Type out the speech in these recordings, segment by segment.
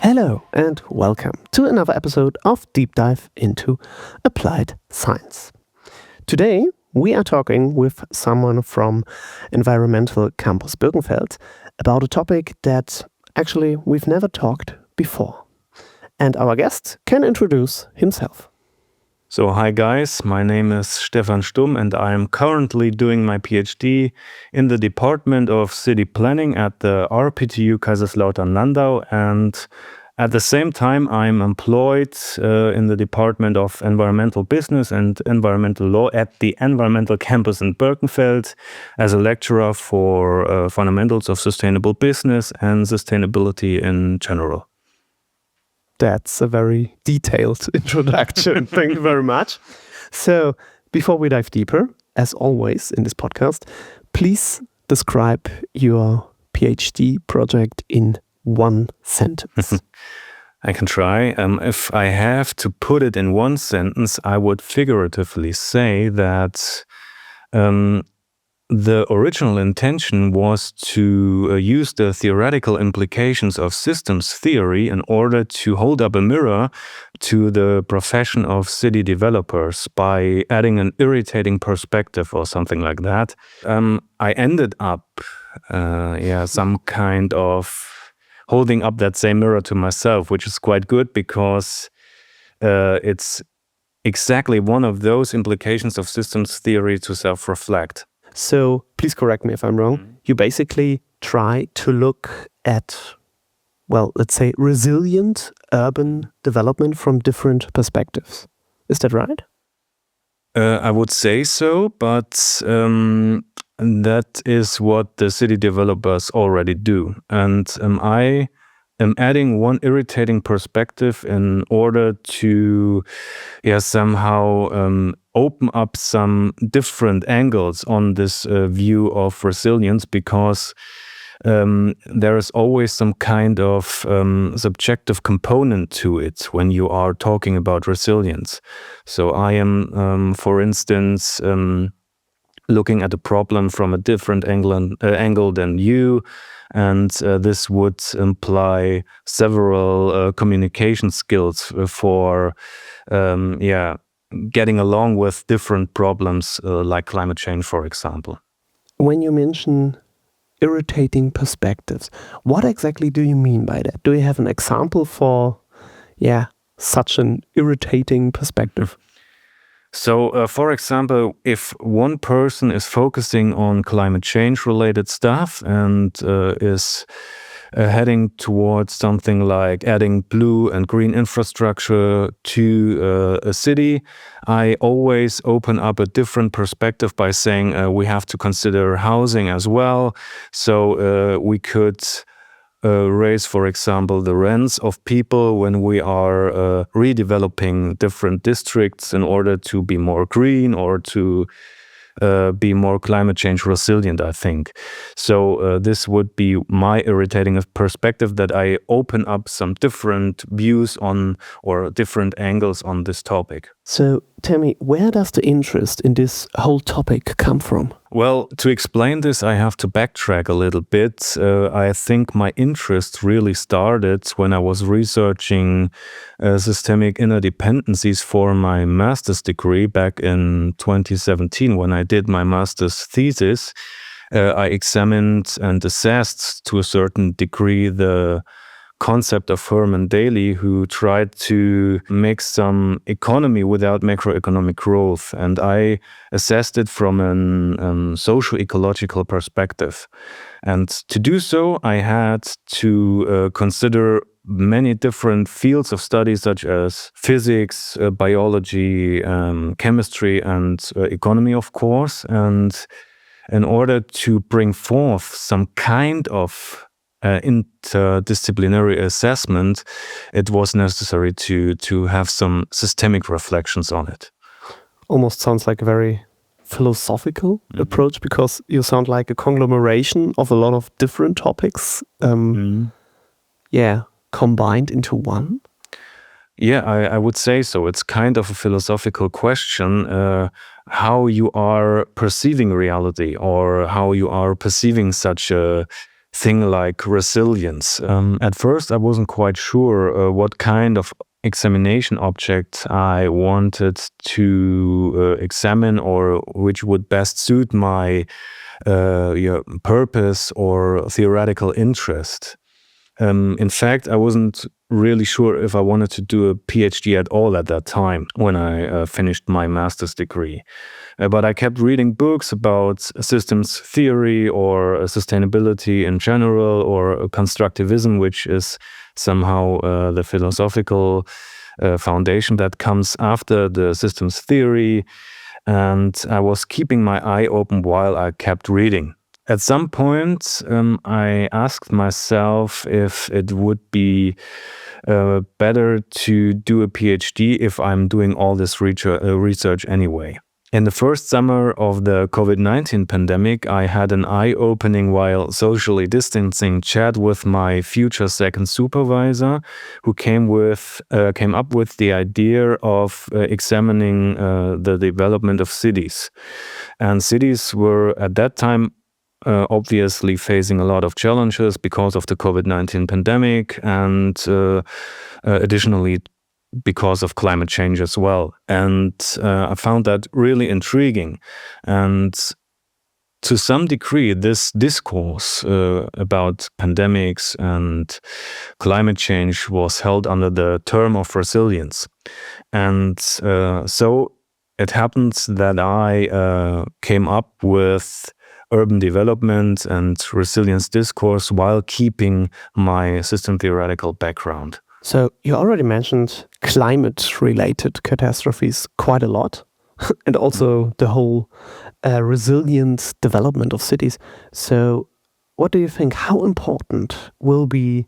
Hello and welcome to another episode of Deep Dive into Applied Science. Today we are talking with someone from Environmental Campus Birkenfeld about a topic that actually we've never talked before. And our guest can introduce himself. So hi guys, my name is Stefan Stumm and I am currently doing my PhD in the Department of City Planning at the RPTU Kaiserslautern-Landau, and at the same time I'm employed in the Department of Environmental Business and Environmental Law at the Environmental Campus in Birkenfeld as a lecturer for fundamentals of sustainable business and sustainability in general. That's a very detailed introduction. Thank you very much. So, before we dive deeper, as always in this podcast, please describe your PhD project in one sentence. I can try. If I have to put it in one sentence, I would figuratively say that the original intention was to use the theoretical implications of systems theory in order to hold up a mirror to the profession of city developers by adding an irritating perspective or something like that. I ended up, some kind of holding up that same mirror to myself, which is quite good because it's exactly one of those implications of systems theory to self-reflect. So, please correct me if I'm wrong. You basically try to look at, let's say, resilient urban development from different perspectives. Is that right? I would say so, but that is what the city developers already do. And I am adding one irritating perspective in order to somehow open up some different angles on this view of resilience, because there is always some kind of subjective component to it when you are talking about resilience. So I am, for instance, looking at the problem from a different angle than you, and this would imply several communication skills for getting along with different problems like climate change, for example. When you mention irritating perspectives, what exactly do you mean by that? Do you have an example for, such an irritating perspective? So, for example, if one person is focusing on climate change related stuff and is heading towards something like adding blue and green infrastructure to a city, I always open up a different perspective by saying we have to consider housing as well. So we could raise, for example, the rents of people when we are redeveloping different districts in order to be more green or to be more climate change resilient, I think. So this would be my irritating perspective, that I open up some different views on or different angles on this topic. So tell me, where does the interest in this whole topic come from? Well, to explain this, I have to backtrack a little bit. I think my interest really started when I was researching systemic interdependencies for my master's degree back in 2017 when I did my master's thesis. I examined and assessed to a certain degree the concept of Herman Daly, who tried to make some economy without macroeconomic growth. And I assessed it from a socio-ecological perspective. And to do so, I had to consider many different fields of study, such as physics, biology, chemistry, and economy, of course. And in order to bring forth some kind of interdisciplinary assessment, it was necessary to have some systemic reflections on it. Almost sounds like a very philosophical approach, because you sound like a conglomeration of a lot of different topics, combined into one. Yeah, I would say so. It's kind of a philosophical question, how you are perceiving reality, or how you are perceiving such a thing like resilience. At first, I wasn't quite sure what kind of examination object I wanted to examine, or which would best suit my purpose or theoretical interest. In fact, I wasn't really sure if I wanted to do a PhD at all at that time when I finished my master's degree. But I kept reading books about systems theory or sustainability in general, or constructivism, which is somehow the philosophical foundation that comes after the systems theory. And I was keeping my eye open while I kept reading. At some point, I asked myself if it would be better to do a PhD if I'm doing all this research anyway. In the first summer of the COVID-19 pandemic, I had an eye-opening while socially distancing chat with my future second supervisor, who came up with the idea of examining the development of cities. And cities were at that time obviously facing a lot of challenges because of the COVID-19 pandemic, and additionally because of climate change as well. And I found that really intriguing. And to some degree, this discourse about pandemics and climate change was held under the term of resilience. And so it happens that I came up with urban development and resilience discourse while keeping my system theoretical background. So you already mentioned climate-related catastrophes quite a lot, and also the whole resilient development of cities. So what do you think, how important will be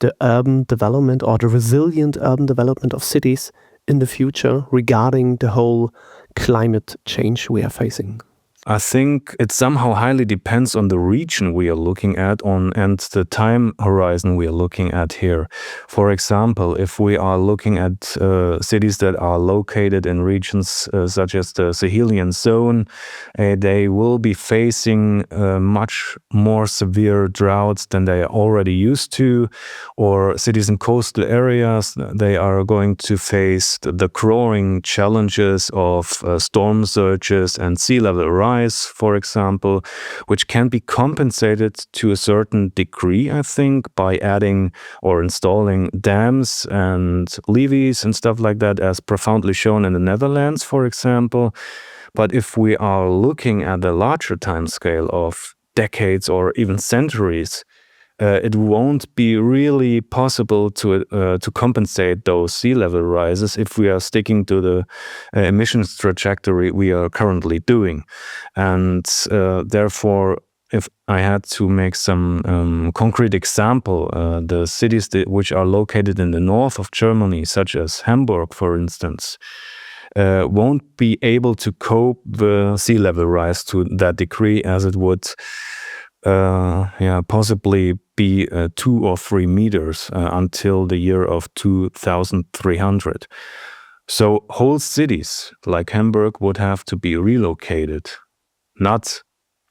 the urban development or the resilient urban development of cities in the future regarding the whole climate change we are facing? I think it somehow highly depends on the region we are looking at and the time horizon we are looking at here. For example, if we are looking at cities that are located in regions such as the Sahelian zone, they will be facing much more severe droughts than they are already used to. Or cities in coastal areas, they are going to face the growing challenges of storm surges and sea level rise, for example, which can be compensated to a certain degree, I think, by adding or installing dams and levees and stuff like that, as profoundly shown in the Netherlands, for example. But if we are looking at a larger time scale of decades or even centuries, it won't be really possible to compensate those sea level rises if we are sticking to the emissions trajectory we are currently doing. And therefore, if I had to make some concrete example, the cities which are located in the north of Germany, such as Hamburg, for instance, won't be able to cope with sea level rise to that degree, as it would possibly be 2 or 3 meters until the year of 2300. So whole cities like Hamburg would have to be relocated, not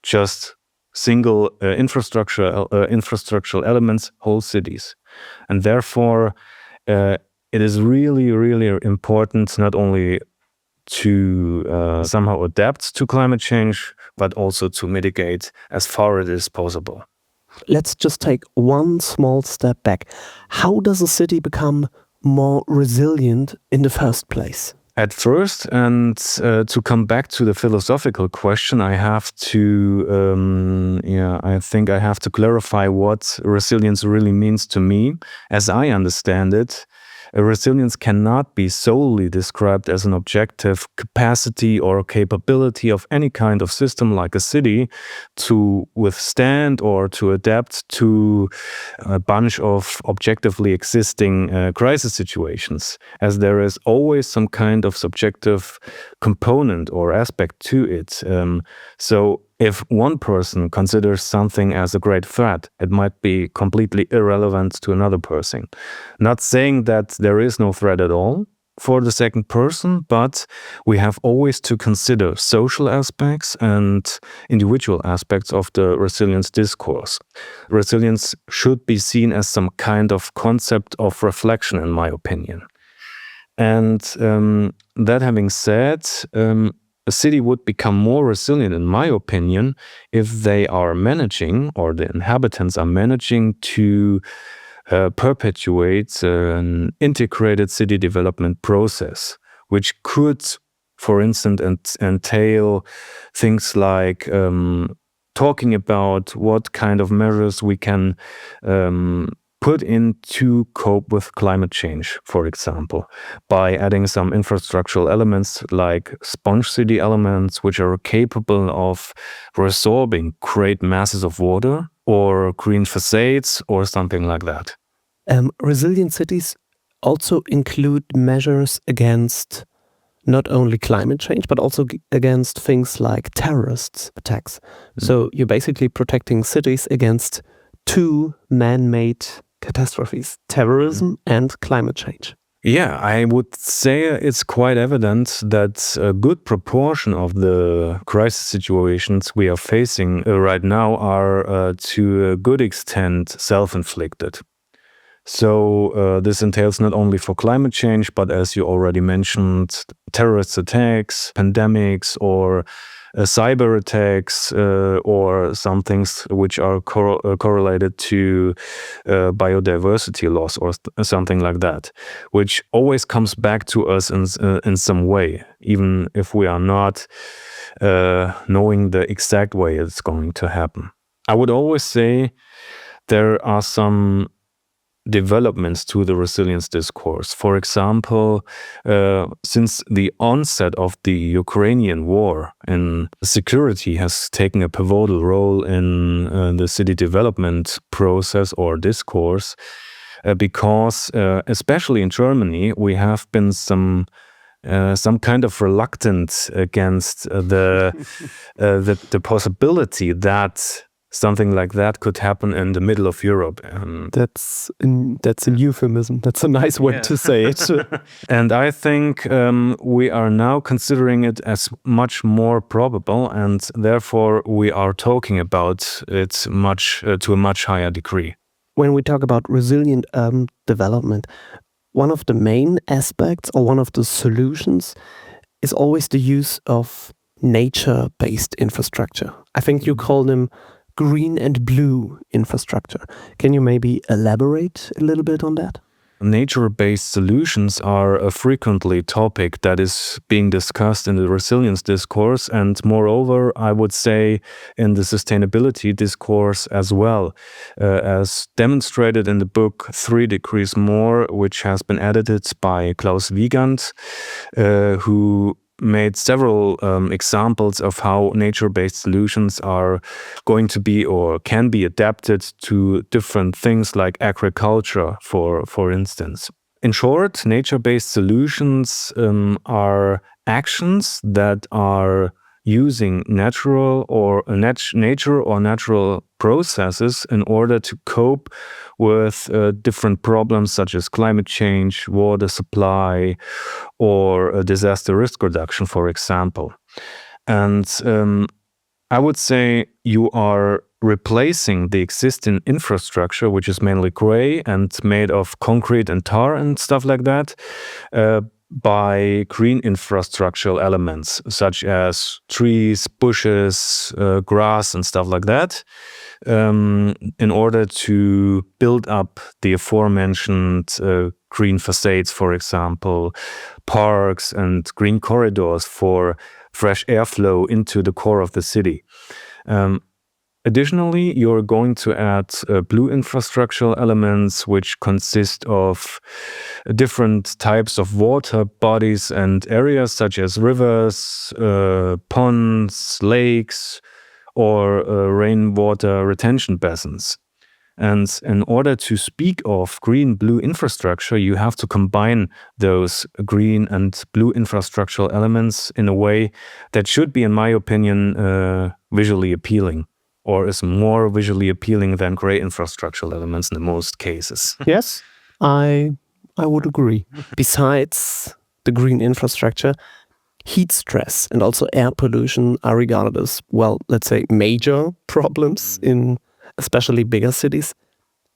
just single infrastructural elements, whole cities. And therefore, it is really, really important not only to somehow adapt to climate change, but also to mitigate as far as it is possible. Let's just take one small step back. How does a city become more resilient in the first place? At first, and to come back to the philosophical question, I have to, I think I have to clarify what resilience really means to me. As I understand it, resilience cannot be solely described as an objective capacity or capability of any kind of system like a city to withstand or to adapt to a bunch of objectively existing crisis situations, as there is always some kind of subjective component or aspect to it. So if one person considers something as a great threat, it might be completely irrelevant to another person. Not saying that there is no threat at all, for the second person, but we have always to consider social aspects and individual aspects of the resilience discourse. Resilience should be seen as some kind of concept of reflection, in my opinion. And that having said, a city would become more resilient, in my opinion, if they are managing, or the inhabitants are managing to perpetuate an integrated city development process, which could, for instance, entail things like talking about what kind of measures we can put in to cope with climate change, for example, by adding some infrastructural elements like sponge city elements, which are capable of resorbing great masses of water, or green facades, or something like that. Resilient cities also include measures against not only climate change, but also against things like terrorist attacks. So you're basically protecting cities against two man-made catastrophes, terrorism and climate change. Yeah, I would say it's quite evident that a good proportion of the crisis situations we are facing right now are to a good extent self-inflicted. So this entails not only for climate change, but as you already mentioned, terrorist attacks, pandemics, or cyber attacks, or some things which are correlated to biodiversity loss or something like that, which always comes back to us in some way, even if we are not knowing the exact way it's going to happen. I would always say there are some developments to the resilience discourse. For example, since the onset of the Ukrainian war, and security has taken a pivotal role in the city development process or discourse, because especially in Germany, we have been some kind of reluctant against the possibility that something like that could happen in the middle of Europe. That's a euphemism. That's a nice way to say it. And I think we are now considering it as much more probable, and therefore we are talking about it to a much higher degree. When we talk about resilient urban development, one of the main aspects or one of the solutions is always the use of nature-based infrastructure. I think you call them green and blue infrastructure. Can you maybe elaborate a little bit on that? Nature-based solutions are a frequently topic that is being discussed in the resilience discourse, and moreover, I would say in the sustainability discourse as well, as demonstrated in the book 3 Degrees More, which has been edited by Klaus Wiegand, who made several examples of how nature-based solutions are going to be or can be adapted to different things like agriculture, for instance. In short, nature-based solutions are actions that are using nature or natural processes in order to cope with different problems such as climate change, water supply, or disaster risk reduction, for example. And I would say you are replacing the existing infrastructure, which is mainly gray and made of concrete and tar and stuff like that, by green infrastructural elements such as trees, bushes, grass, and stuff like that, in order to build up the aforementioned green facades, for example, parks and green corridors for fresh airflow into the core of the city. Additionally, you're going to add blue infrastructural elements, which consist of different types of water bodies and areas such as rivers, ponds, lakes, or rainwater retention basins. And in order to speak of green-blue infrastructure, you have to combine those green and blue infrastructural elements in a way that should be, in my opinion, visually appealing, or is more visually appealing than gray infrastructural elements in most cases. Yes, I would agree. Besides the green infrastructure, heat stress and also air pollution are regarded as, well, let's say, major problems in especially bigger cities.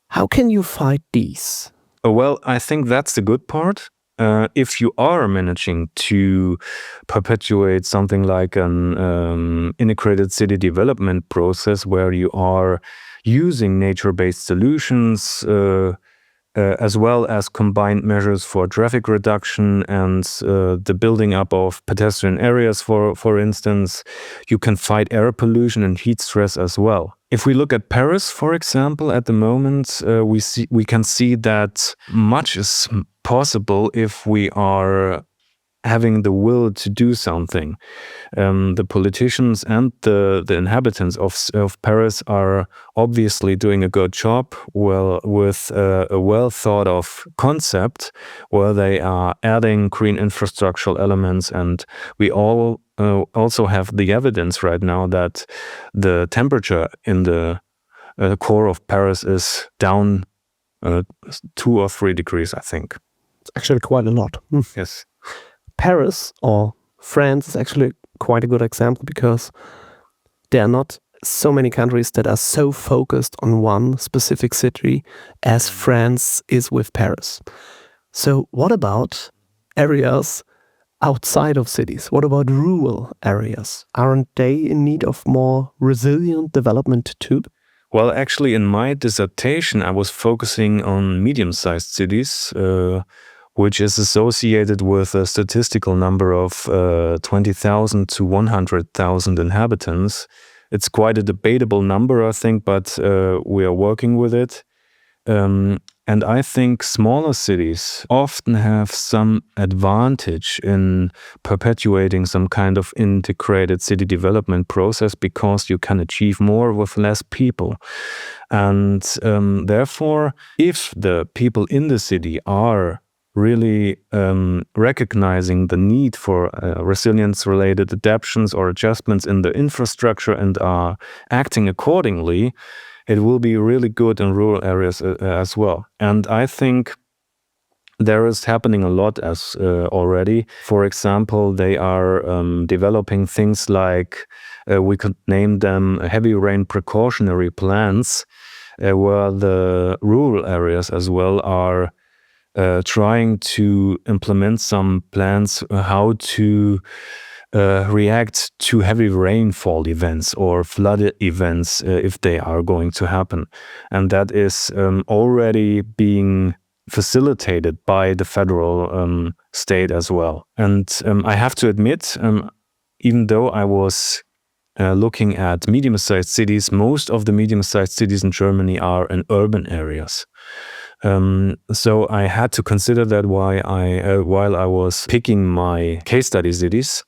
How can you fight these? Well, I think that's the good part. If you are managing to perpetuate something like an integrated city development process where you are using nature-based solutions, as well as combined measures for traffic reduction and the building up of pedestrian areas, for instance, you can fight air pollution and heat stress as well. If we look at Paris, for example, at the moment, we can see that much is possible if we are having the will to do something. The politicians and the inhabitants of Paris are obviously doing a good job, with a well thought of concept where they are adding green infrastructural elements, and we all also have the evidence right now that the temperature in the core of Paris is down 2 or 3 degrees, I think. It's actually quite a lot. Yes. Paris or France is actually quite a good example because there are not so many countries that are so focused on one specific city as France is with Paris. So what about areas outside of cities? What about rural areas? Aren't they in need of more resilient development too? Well, actually, in my dissertation, I was focusing on medium-sized cities, which is associated with a statistical number of 20,000 to 100,000 inhabitants. It's quite a debatable number, I think, but we are working with it. And I think smaller cities often have some advantage in perpetuating some kind of integrated city development process because you can achieve more with less people. And therefore, if the people in the city are really recognizing the need for resilience-related adaptations or adjustments in the infrastructure and are acting accordingly, it will be really good in rural areas as well. And I think there is happening a lot as already. For example, they are developing things like, we could name them heavy rain precautionary plans, where the rural areas as well are trying to implement some plans how to react to heavy rainfall events or flood events if they are going to happen. And that is already being facilitated by the federal state as well. And I have to admit, even though I was looking at medium-sized cities, most of the medium-sized cities in Germany are in urban areas. So I had to consider that while I was picking my case study cities,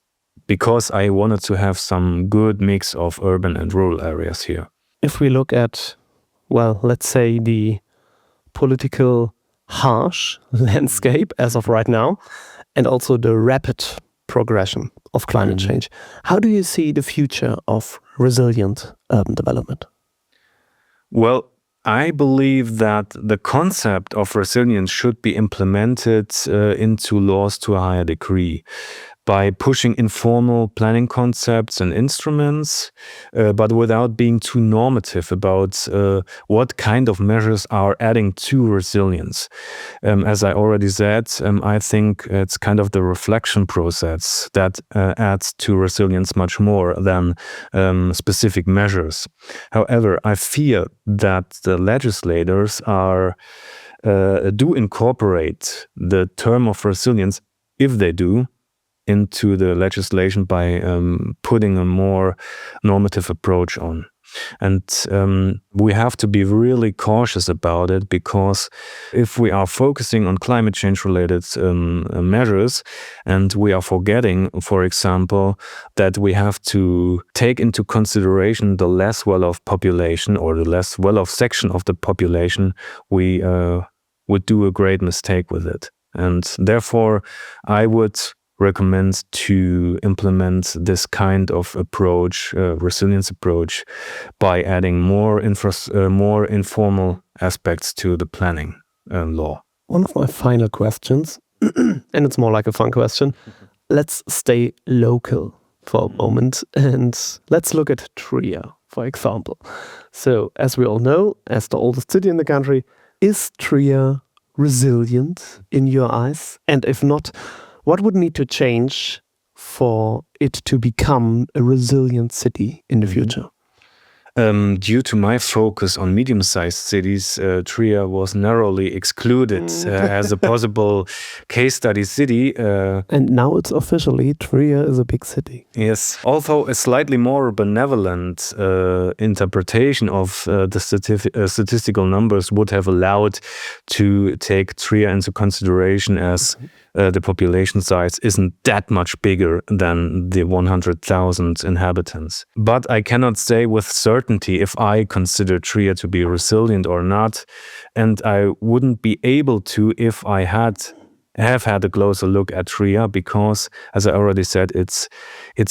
because I wanted to have some good mix of urban and rural areas here. If we look at, well, let's say the political harsh landscape as of right now, and also the rapid progression of climate change, how do you see the future of resilient urban development? Well, I believe that the concept of resilience should be implemented into laws to a higher degree by pushing informal planning concepts and instruments, but without being too normative about what kind of measures are adding to resilience. As I already said, I think it's kind of the reflection process that adds to resilience much more than specific measures. However, I fear that the legislators do incorporate the term of resilience, if they do, into the legislation by putting a more normative approach on. And we have to be really cautious about it, because if we are focusing on climate change related measures and we are forgetting, for example, that we have to take into consideration the less well-off population or the less well-off section of the population, we would do a great mistake with it. And therefore, I would recommend to implement this kind of approach, resilience approach, by adding more informal aspects to the planning law. One of my final questions, and it's more like a fun question. Let's stay local for a moment and let's look at Trier, for example. So, as we all know, as the oldest city in the country, is Trier resilient in your eyes? And if not, what would need to change for it to become a resilient city in the future? Due to my focus on medium-sized cities, Trier was narrowly excluded as a possible case study city. And now it's officially Trier is a big city. Yes, although a slightly more benevolent interpretation of the statistical numbers would have allowed to take Trier into consideration as the population size isn't that much bigger than the 100,000 inhabitants. But I cannot say with certainty if I consider Trier to be resilient or not, and I wouldn't be able to if I have had a closer look at Trier, because, as I already said, it's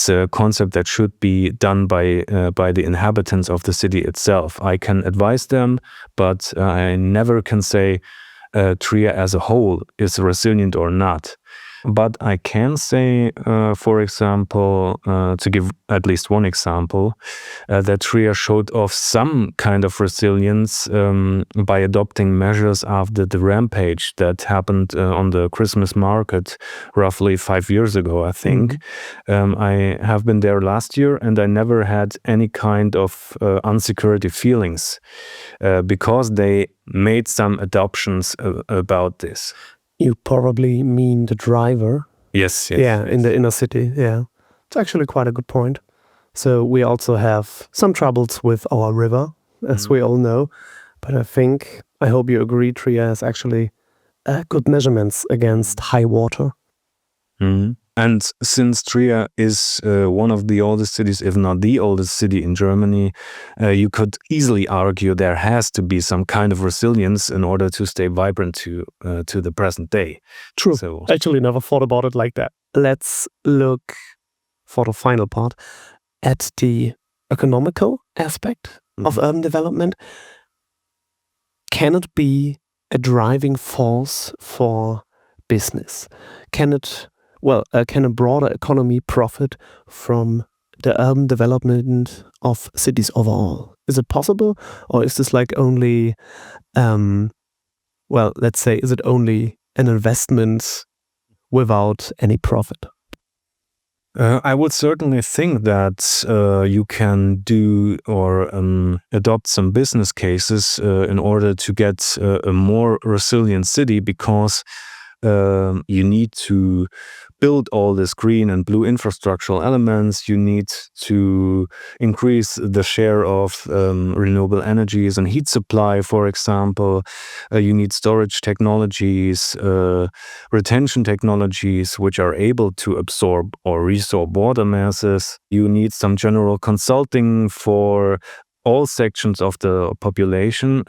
a concept that should be done by the inhabitants of the city itself. I can advise them, but I never can say Trier as a whole is resilient or not. But I can say, for example, to give at least one example, that Trier showed off some kind of resilience by adopting measures after the rampage that happened on the Christmas market roughly 5 years ago, I think. I have been there last year and I never had any kind of insecurity feelings because they made some adoptions about this. You probably mean the driver. Yes. Yeah, in the inner city. Yeah, it's actually quite a good point. So we also have some troubles with our river, as we all know. But I hope you agree, Trier has actually good measurements against high water. And since Trier is one of the oldest cities, if not the oldest city in Germany, you could easily argue there has to be some kind of resilience in order to stay vibrant to the present day. True. So, Actually, never thought about it like that. Let's look for the final part at the economical aspect of urban development. Can it be a driving force for business? Can a broader economy profit from the urban development of cities overall? Is it possible? Or is this like only, let's say, is it only an investment without any profit? I would certainly think that you can do or adopt some business cases in order to get a more resilient city, because you need to build all this green and blue infrastructural elements. You need to increase the share of renewable energies and heat supply, for example. You need storage technologies, retention technologies, which are able to absorb or resorb water masses. You need some general consulting for all sections of the population,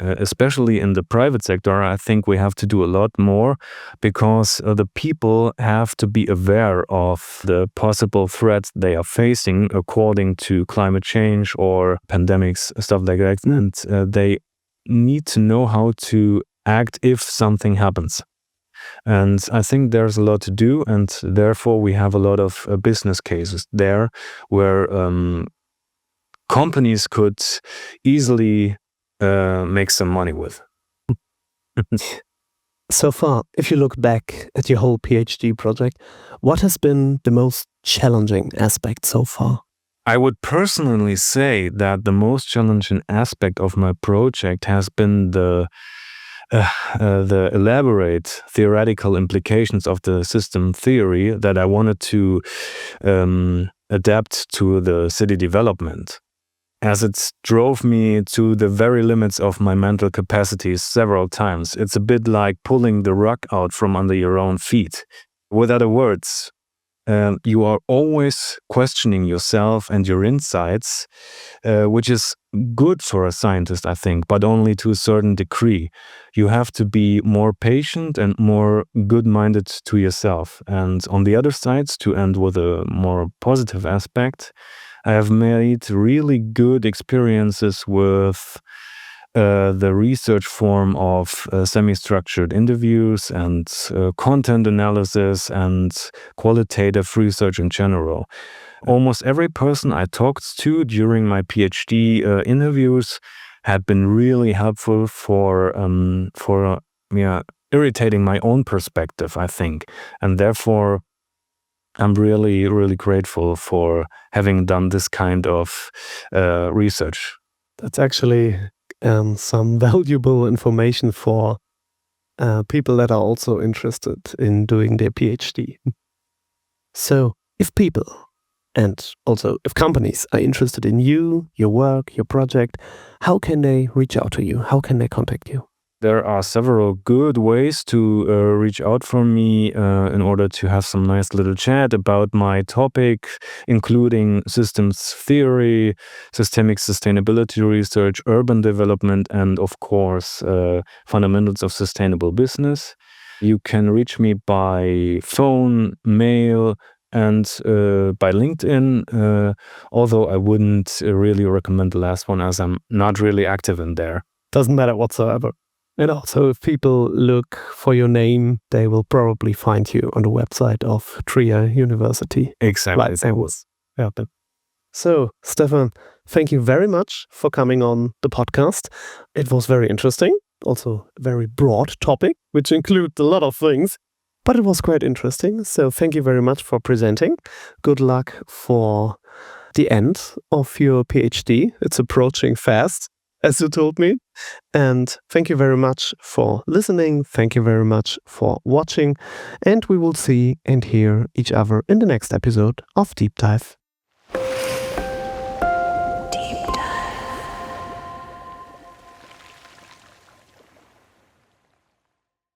especially in the private sector. I think we have to do a lot more, because the people have to be aware of the possible threats they are facing according to climate change or pandemics, stuff like that. And they need to know how to act if something happens. And I think there's a lot to do, and therefore we have a lot of business cases there where companies could easily make some money with. So far, if you look back at your whole PhD project, what has been the most challenging aspect so far? I would personally say that the most challenging aspect of my project has been the elaborate theoretical implications of the system theory that I wanted to adapt to the city development, as it drove me to the very limits of my mental capacities several times. It's a bit like pulling the rug out from under your own feet. With other words, you are always questioning yourself and your insights, which is good for a scientist, I think, but only to a certain degree. You have to be more patient and more good-minded to yourself. And on the other side, to end with a more positive aspect, I have made really good experiences with the research form of semi-structured interviews and content analysis and qualitative research in general. Almost every person I talked to during my PhD interviews had been really helpful for irritating my own perspective, I think. And therefore, I'm really, really grateful for having done this kind of research. That's actually some valuable information for people that are also interested in doing their PhD. So, if people and also if companies are interested in you, your work, your project, how can they reach out to you? How can they contact you? There are several good ways to reach out for me in order to have some nice little chat about my topic, including systems theory, systemic sustainability research, urban development, and of course, fundamentals of sustainable business. You can reach me by phone, mail, and by LinkedIn, although I wouldn't really recommend the last one as I'm not really active in there. Doesn't matter whatsoever. And also, if people look for your name, they will probably find you on the website of Trier University. Exactly. Like that was happen. So, Stefan, thank you very much for coming on the podcast. It was very interesting. Also, a very broad topic, which includes a lot of things. But it was quite interesting. So thank you very much for presenting. Good luck for the end of your PhD. It's approaching fast, as you told me. And thank you very much for listening. Thank you very much for watching. And we will see and hear each other in the next episode of Deep Dive.